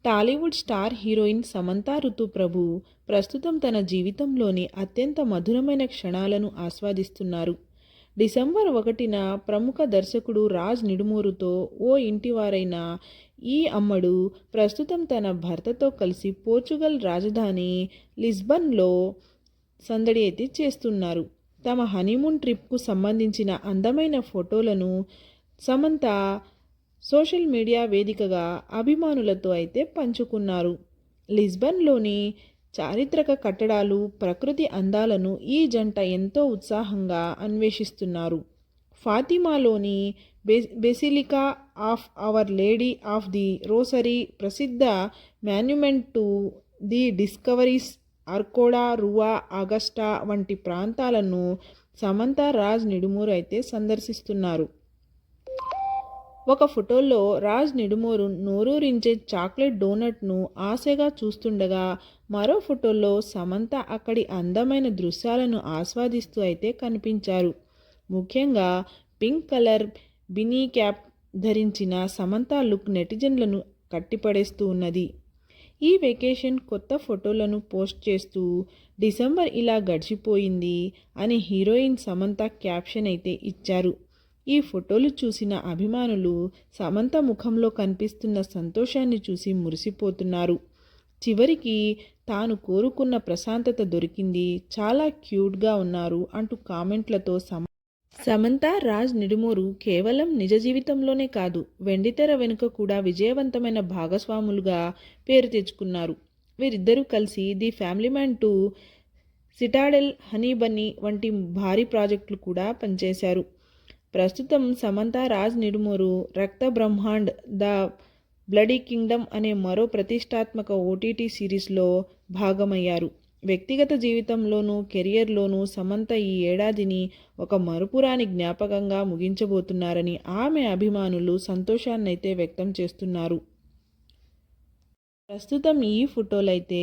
Tollywood star heroine Samantha Ruth Prabhu ప్రస్తుతం తన జీవితంలోని అత్యంత మధురమైన క్షణాలను ఆస్వాదిస్తున్నారు. డిసెంబర్ 1న ప్రముఖ దర్శకుడు రాజ్ నిడుమూరుతో ఓ ఇంటివారైన ఈ అమ్మడు ప్రస్తుతం తన భర్తతో కలిసి పోర్చుగల్ రాజధాని లిస్బన్లో సందడి అయితే చేస్తున్నారు. తమ హనీమూన్ ట్రిప్కు సంబంధించిన అందమైన ఫోటోలను సమంత సోషల్ మీడియా వేదికగా అభిమానులతో అయితే పంచుకున్నారు. లిస్బన్లోని చారిత్రక కట్టడాలు, ప్రకృతి అందాలను ఈ జంట ఎంతో ఉత్సాహంగా అన్వేషిస్తున్నారు. ఫాతిమాలోని basilica of our lady of the rosary, ప్రసిద్ధ monument to the discoveries, Arco da, Rua, Augusta వంటి ప్రాంతాలను సమంత రాజ్ నిడుమూరు అయితే సందర్శిస్తున్నారు. ఒక ఫోటోలో రాజ్ నిడుమూరు నోరూరించే చాక్లెట్ డోనట్ను ఆశగా చూస్తుండగా, మరో ఫోటోలో సమంత అక్కడి అందమైన దృశ్యాలను ఆస్వాదిస్తూ అయితే కనిపించారు. ముఖ్యంగా పింక్ కలర్ బినీ క్యాప్ ధరించిన సమంత లుక్ నెటిజన్లను కట్టిపడేస్తూ ఉన్నది. ఈ వెకేషన్ కొత్త ఫోటోలను పోస్ట్ చేస్తూ డిసెంబర్ ఇలా గడిచిపోయింది అని హీరోయిన్ సమంత క్యాప్షన్ అయితే ఇచ్చారు. ఈ ఫోటోలు చూసిన అభిమానులు సమంత ముఖంలో కనిపిస్తున్న సంతోషాన్ని చూసి మురిసిపోతున్నారు. చివరికి తాను కోరుకున్న ప్రశాంతత దొరికింది, చాలా క్యూట్గా ఉన్నారు అంటూ కామెంట్లతో సమంత రాజ్ నిడుమూరు కేవలం నిజ జీవితంలోనే కాదు, వెండితెర వెనుక కూడా విజయవంతమైన భాగస్వాములుగా పేరు తెచ్చుకున్నారు. వీరిద్దరూ కలిసి the family man 2, Citadel, honey Bunny వంటి భారీ ప్రాజెక్టులు కూడా పనిచేశారు. ప్రస్తుతం సమంత రాజ్ నిడుమూరు రక్త బ్రహ్మాండ్, ద బ్లడీ కింగ్డమ్ అనే మరో ప్రతిష్టాత్మక ఓటీటీ సిరీస్లో భాగమయ్యారు. వ్యక్తిగత జీవితంలోనూ కెరియర్లోనూ సమంత ఈ ఏడాదిని ఒక మరుపురాని జ్ఞాపకంగా ముగించబోతున్నారని ఆమె అభిమానులు సంతోషాన్నైతే వ్యక్తం చేస్తున్నారు. ప్రస్తుతం ఈ ఫోటోలైతే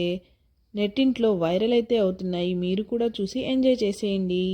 నెట్టింట్లో వైరల్ అయితే అవుతున్నాయి. మీరు కూడా చూసి ఎంజాయ్ చేసేయండి.